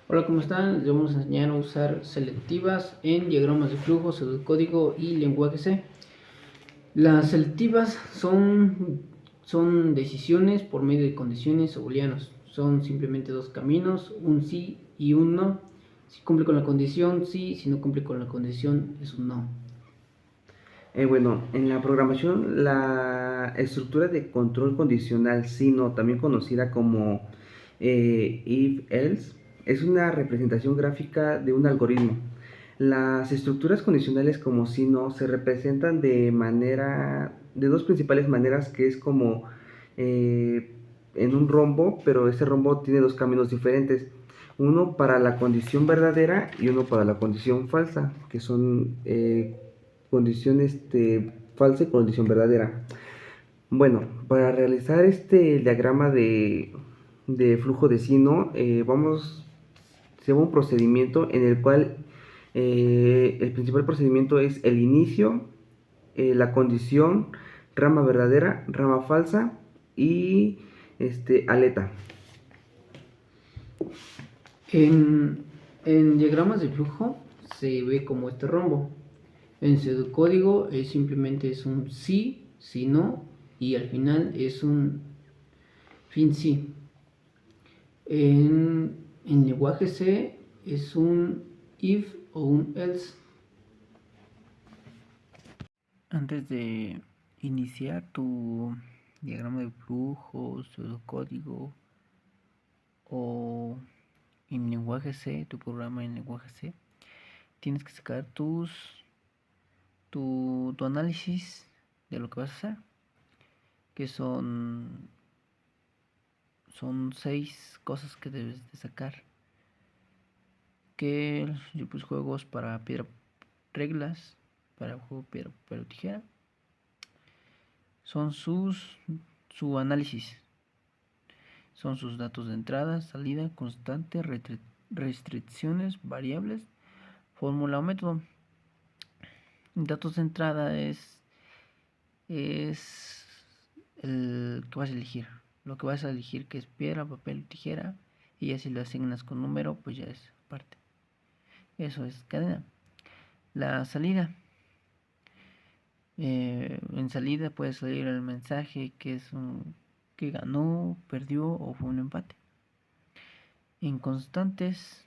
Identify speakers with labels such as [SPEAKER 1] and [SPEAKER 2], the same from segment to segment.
[SPEAKER 1] Hola, ¿cómo están? Les vamos a enseñar a usar selectivas en diagramas de flujo, pseudocódigo y lenguaje C. Las selectivas son decisiones por medio de condiciones o booleanos. Son simplemente dos caminos, un sí y un no. Si cumple con la condición, sí; si no cumple con la condición, es un no.
[SPEAKER 2] Bueno, en la programación, la estructura de control condicional sino, también conocida como if-else, es una representación gráfica de un algoritmo. Las estructuras condicionales como sino se representan de dos principales maneras, que es como en un rombo, pero ese rombo tiene dos caminos diferentes. Uno para la condición verdadera y uno para la condición falsa, que son condición falsa y condición verdadera. Bueno, para realizar este diagrama de flujo de sino, se llama un procedimiento en el cual el principal procedimiento es el inicio, la condición, rama verdadera, rama falsa y aleta.
[SPEAKER 1] En diagramas de flujo se ve como este rombo. En pseudocódigo simplemente es un sí, si no, y al final es un fin sí. En lenguaje C es un if o un else. Antes de iniciar tu diagrama de flujo, pseudocódigo o en lenguaje C, tu programa en lenguaje C, tienes que sacar tu análisis de lo que vas a hacer, que son 6 cosas que debes de sacar. Que yo puse juegos para piedra, reglas para juego piedra, papel o tijera. Son su análisis. Son sus datos de entrada, salida, constante, restricciones, variables, fórmula o método. Datos de entrada es el que vas a elegir. Lo que vas a elegir, que es piedra, papel o tijera. Y ya si lo asignas con número, pues ya es parte. Eso es cadena. La salida. En salida puede salir el mensaje que ganó, perdió o fue un empate. En constantes,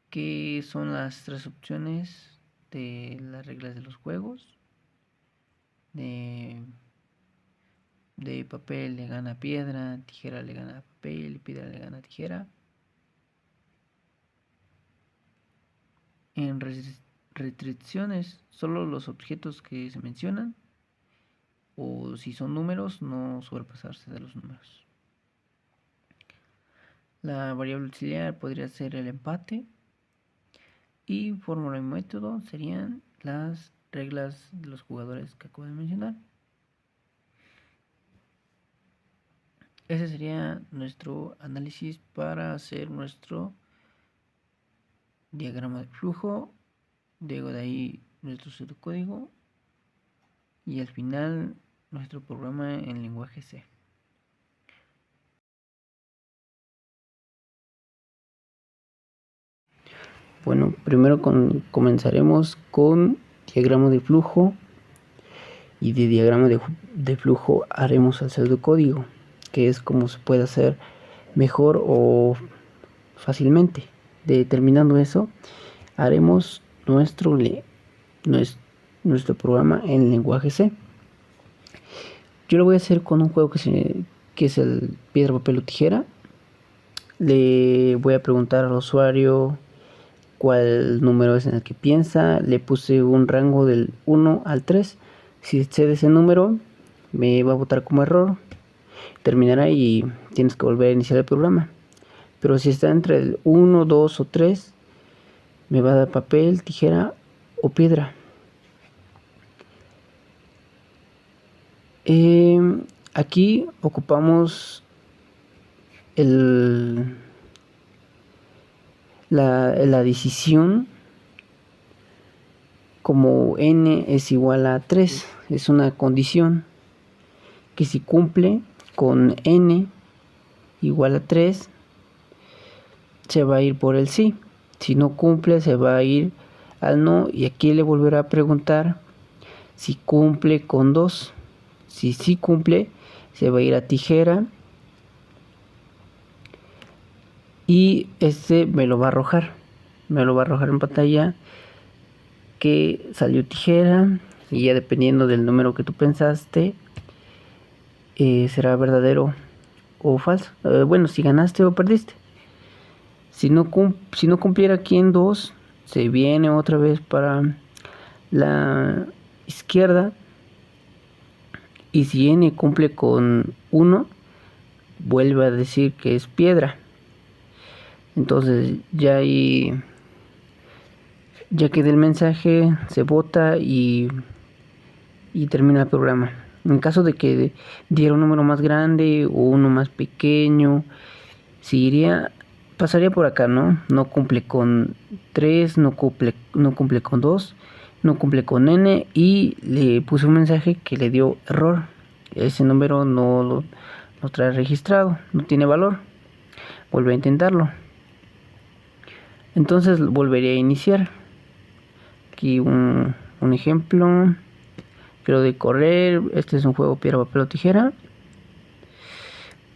[SPEAKER 1] que son las 3 opciones de las reglas de los juegos. De papel le gana piedra, tijera le gana papel y piedra le gana tijera. En restricciones, solo los objetos que se mencionan, o si son números, no sobrepasarse de los números. La variable auxiliar podría ser el empate. Y fórmula y método serían las reglas de los jugadores que acabo de mencionar. Ese sería nuestro análisis para hacer nuestro diagrama de flujo. Luego de ahí nuestro pseudocódigo. Y al final nuestro programa en lenguaje C. Bueno, primero comenzaremos con diagrama de flujo. Y de diagrama de flujo haremos el pseudocódigo, que es como se puede hacer mejor o fácilmente. Determinando eso, haremos nuestro programa en lenguaje C. Yo lo voy a hacer con un juego que es el piedra, papel o tijera. Le voy a preguntar al usuario cuál número es en el que piensa. Le puse un rango del 1 al 3. Si excede ese número, me va a botar como error. Terminará y tienes que volver a iniciar el programa. Pero si está entre el 1, 2 o 3, me va a dar papel, tijera o piedra. Aquí ocupamos la decisión como n es igual a 3. Es una condición que si cumple con n, igual a 3, se va a ir por el sí. Si no cumple, se va a ir al no, y aquí le volverá a preguntar si cumple con 2. Si sí cumple, se va a ir a tijera, y me lo va a arrojar. Me lo va a arrojar en pantalla que salió tijera, y ya dependiendo del número que tú pensaste, será verdadero o falso. Bueno, si ganaste o perdiste. Si no cumpliera aquí en 2, se viene otra vez para la izquierda, y si n cumple con 1, vuelve a decir que es piedra. Entonces ya queda el mensaje, se vota y termina el programa. En caso de que diera un número más grande o uno más pequeño, pasaría por acá, ¿no? No cumple con 3, no cumple con 2, no cumple con n, y le puse un mensaje que le dio error. Ese número no lo trae registrado, no tiene valor. Vuelve a intentarlo. Entonces volvería a iniciar. Aquí un ejemplo. Quiero de correr. Este es un juego piedra, papel o tijera.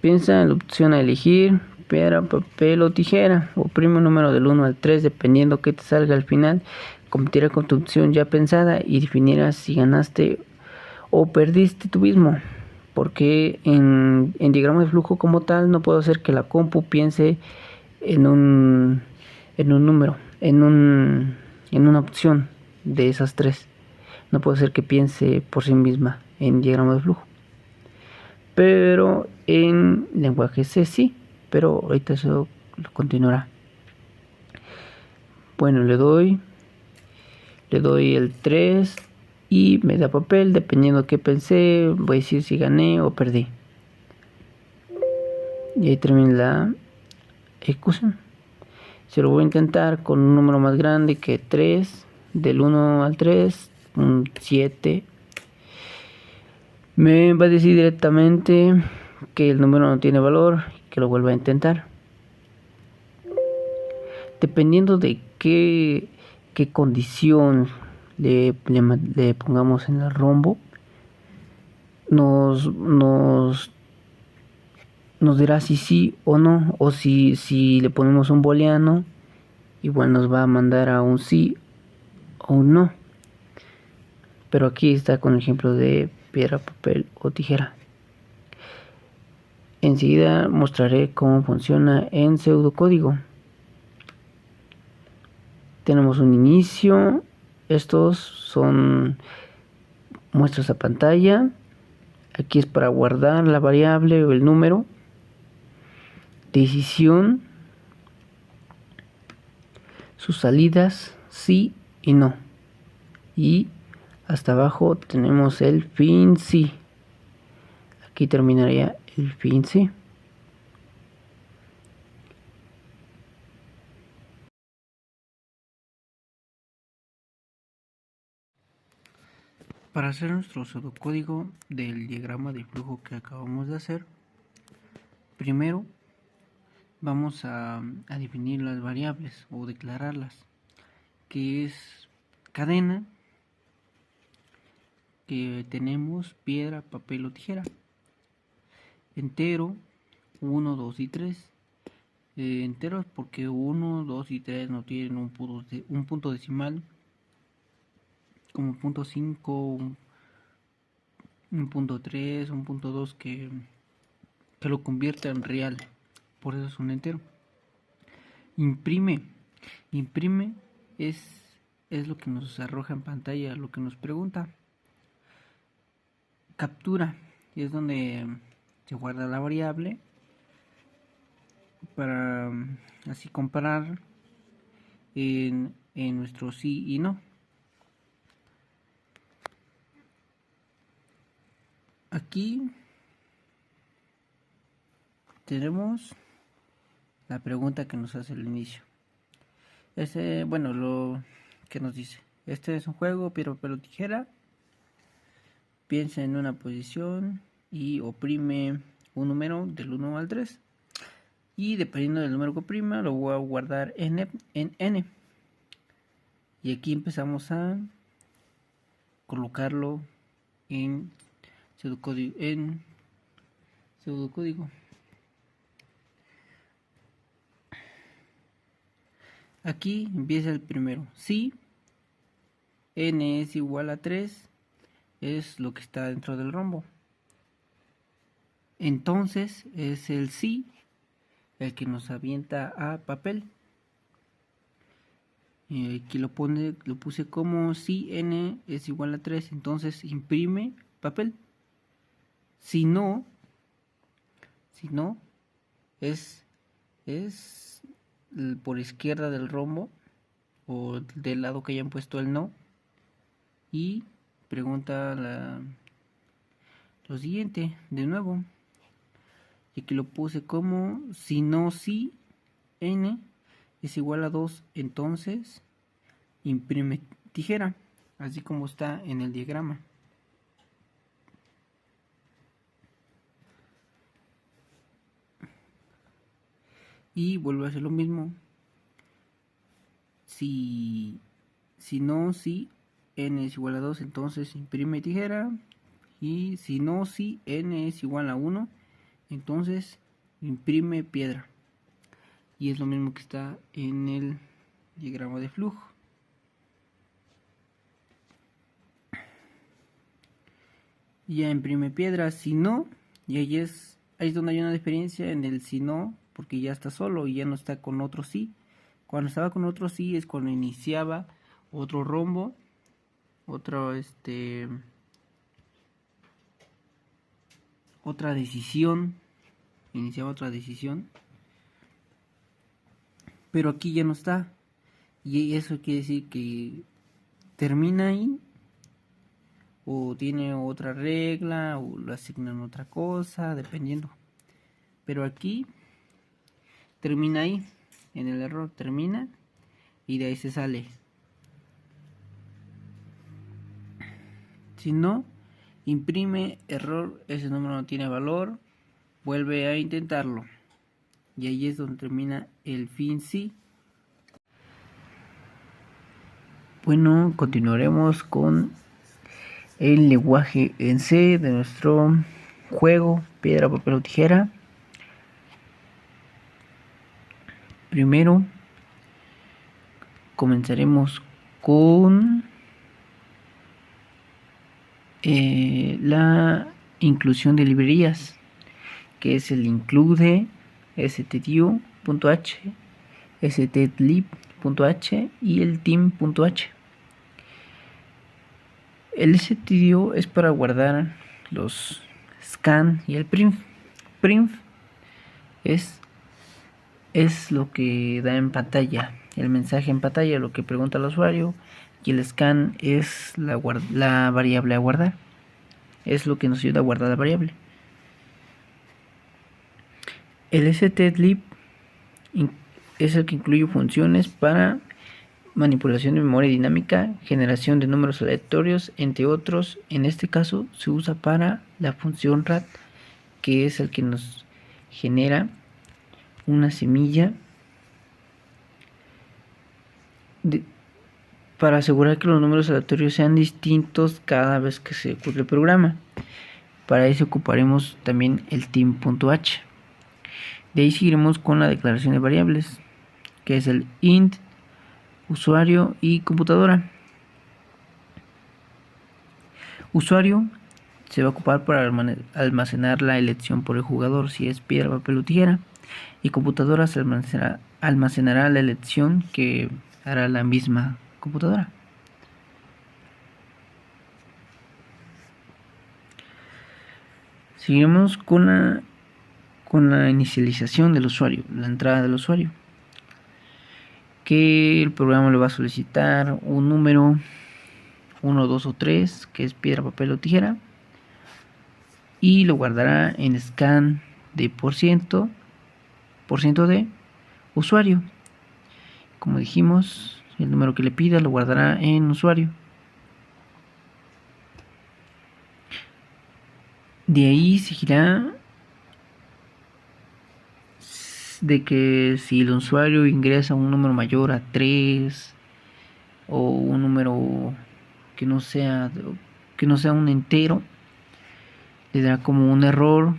[SPEAKER 1] Piensa en la opción a elegir: piedra, papel o tijera. Oprime un número del 1 al 3 dependiendo que te salga al final. Competirá con tu opción ya pensada y definirás si ganaste o perdiste tú mismo. Porque en diagrama de flujo como tal no puedo hacer que la compu piense en un número, en una opción de esas 3. No puedo hacer que piense por sí misma en diagrama de flujo. Pero en lenguaje C sí, pero ahorita eso lo continuará. Bueno, le doy el 3 y me da papel. Dependiendo de qué pensé, voy a decir si gané o perdí. Y ahí termina la ejecución. Se lo voy a intentar con un número más grande que 3, del 1 al 3, un 7. Me va a decir directamente que el número no tiene valor, que lo vuelva a intentar. Dependiendo de qué condición le pongamos en el rombo, nos dirá si sí o no. O si le ponemos un booleano, igual nos va a mandar a un sí o un no. Pero aquí está con el ejemplo de piedra, papel o tijera. Enseguida mostraré cómo funciona en pseudocódigo. Tenemos un inicio. Estos son muestras a pantalla. Aquí es para guardar la variable o el número. Decisión. Sus salidas, sí y no. Y hasta abajo tenemos el fin sí. Aquí terminaría el fin sí. Para hacer nuestro pseudocódigo del diagrama de flujo que acabamos de hacer, primero vamos a definir las variables o declararlas, que es cadena, que tenemos piedra, papel o tijera, entero 1, 2 y 3. Enteros porque 1, 2 y 3 no tienen un punto decimal, como punto 5, un punto 3, un punto 2 que lo convierte en real. Por eso es un entero. Imprime es lo que nos arroja en pantalla, lo que nos pregunta. Captura es donde se guarda la variable para así comparar en nuestro sí y no. Aquí tenemos la pregunta que nos hace al inicio. Lo que nos dice: este es un juego, piedra, papel o tijera. Piensa en una posición y oprime un número del 1 al 3. y dependiendo del número que prima lo voy a guardar en n, y aquí empezamos a colocarlo en pseudocódigo. Aquí empieza el primero. Si n es igual a 3, es lo que está dentro del rombo. Entonces es el sí el que nos avienta a papel. Y aquí lo puse como si n es igual a 3, entonces imprime papel. Si no es por izquierda del rombo o del lado que hayan puesto el no, y pregunta lo siguiente de nuevo, y aquí lo puse como si no, si n es igual a 2, entonces imprime tijera, así como está en el diagrama. Y vuelvo a hacer lo mismo. Si no, si n es igual a 2, entonces imprime tijera. Y si no, si n es igual a 1, entonces imprime piedra. Y es lo mismo que está en el diagrama de flujo. Ya imprime piedra. Si no, y ahí es donde hay una diferencia en el si no, porque ya está solo y ya no está con otro sí. Cuando estaba con otro sí es cuando iniciaba otro rombo, otra decisión, iniciaba otra decisión, pero aquí ya no está, y eso quiere decir que termina ahí, o tiene otra regla, o lo asignan otra cosa, dependiendo, pero aquí termina ahí, en el error termina, y de ahí se sale. Si no, imprime error, ese número no tiene valor, vuelve a intentarlo, y ahí es donde termina el fin sí. Bueno, continuaremos con el lenguaje en C de nuestro juego piedra, papel o tijera. Primero comenzaremos con la inclusión de librerías, que es el include, stdio.h, stdlib.h y el team.h. El stdio es para guardar los scan y el print. Print es lo que da en pantalla, el mensaje en pantalla, lo que pregunta el usuario, y el scan es la variable a guardar, es lo que nos ayuda a guardar la variable. El stdlib es el que incluye funciones para manipulación de memoria dinámica, generación de números aleatorios, entre otros. En este caso se usa para la función rat, que es el que nos genera una semilla para asegurar que los números aleatorios sean distintos cada vez que se ejecute el programa. Para eso ocuparemos también el team.h. De ahí seguiremos con la declaración de variables, que es el int, usuario y computadora. Usuario se va a ocupar para almacenar la elección por el jugador, si es piedra, papel o tijera, y computadora se almacenará la elección que hará la misma computadora. Seguiremos con la inicialización del usuario, la entrada del usuario, que el programa le va a solicitar un número 1, 2 o 3, que es piedra, papel o tijera, y lo guardará en scan de por ciento de usuario. Como dijimos, el número que le pida lo guardará en usuario. De ahí seguirá de que si el usuario ingresa un número mayor a 3 o un número que no sea un entero, le dará como un error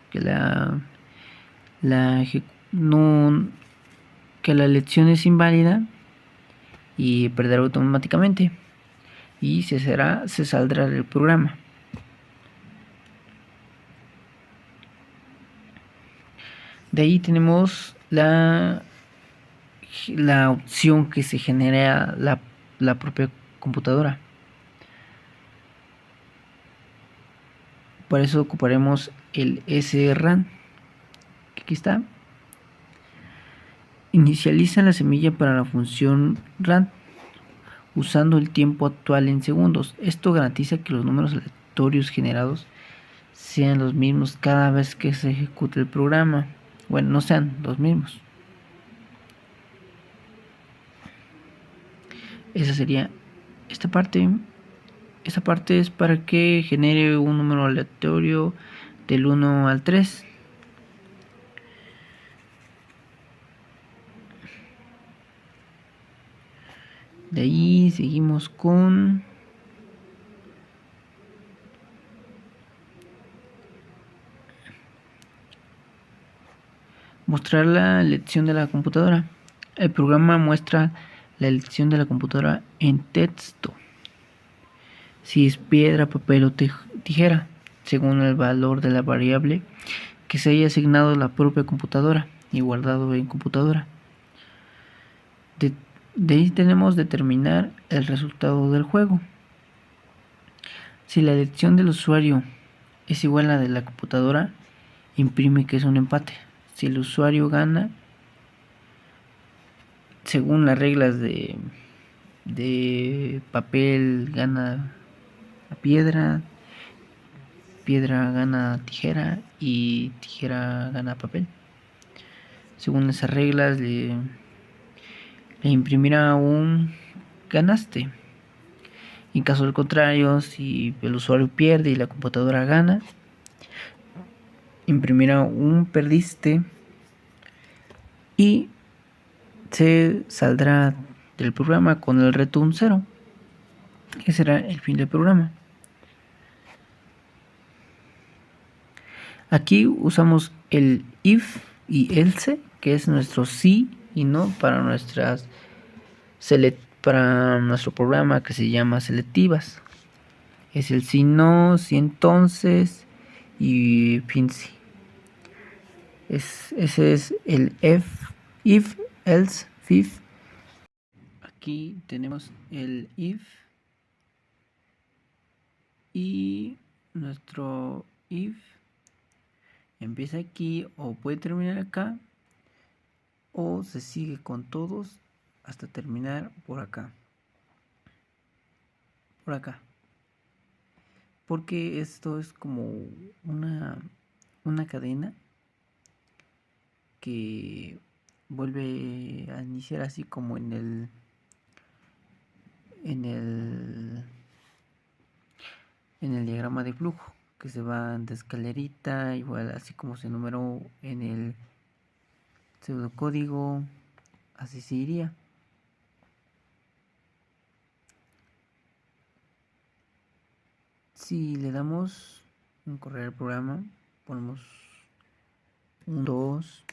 [SPEAKER 1] que no, que la elección es inválida y perderá automáticamente y se saldrá del programa. De ahí tenemos la opción que se genera la propia computadora. Para eso ocuparemos el SRAM, que aquí está. Inicializa la semilla para la función RAM usando el tiempo actual en segundos. Esto garantiza que los números aleatorios generados sean los mismos cada vez que se ejecute el programa. Bueno, no sean los mismos. Esa sería esta parte. Esta parte es para que genere un número aleatorio del 1 al 3. De ahí seguimos con mostrar la elección de la computadora. El programa muestra la elección de la computadora en texto. Si es piedra, papel o tijera, según el valor de la variable que se haya asignado a la propia computadora y guardado en computadora. De ahí tenemos determinar el resultado del juego. Si la elección del usuario es igual a la de la computadora, imprime que es un empate. Si el usuario gana, según las reglas de papel gana a piedra, piedra gana tijera y tijera gana papel. Según esas reglas le imprimirá un ganaste. En caso del contrario, si el usuario pierde y la computadora gana, imprimirá un perdiste y se saldrá del programa con el return 0, que será el fin del programa. Aquí usamos el if y else, que es nuestro sí y no para para nuestro programa que se llama selectivas. Es el si no, si entonces y fin sí. Ese es el if, else, if. Aquí tenemos el if y nuestro if empieza aquí o puede terminar acá o se sigue con todos hasta terminar por acá. Por acá. Porque esto es como una cadena que vuelve a iniciar así como en el diagrama de flujo, que se va de escalerita, igual así como se numeró en el pseudocódigo, así se iría. Si le damos en correr el programa, ponemos 1, 2,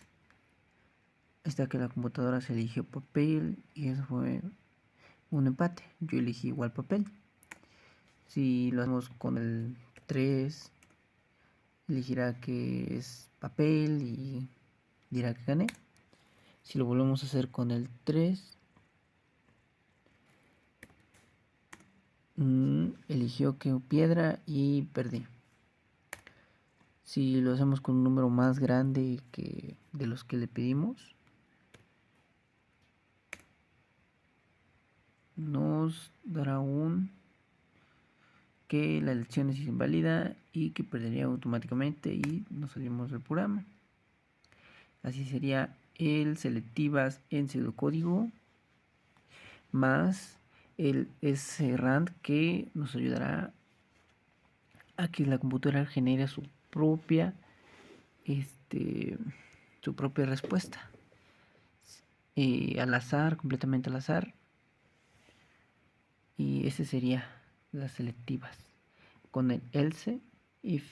[SPEAKER 1] hasta que la computadora se eligió papel y eso fue un empate. Yo elegí igual papel. Si lo hacemos con el 3, elegirá que es papel y dirá que gané. Si lo volvemos a hacer con el 3, eligió que piedra y perdí. Si lo hacemos con un número más grande que de los que le pedimos, nos dará que la elección es inválida y que perdería automáticamente y nos salimos del programa. Así sería el selectivas en pseudocódigo más el SRAM, que nos ayudará a que la computadora genere su propia su propia respuesta. Y al azar, completamente al azar. Y ese sería las selectivas. Con el else, if.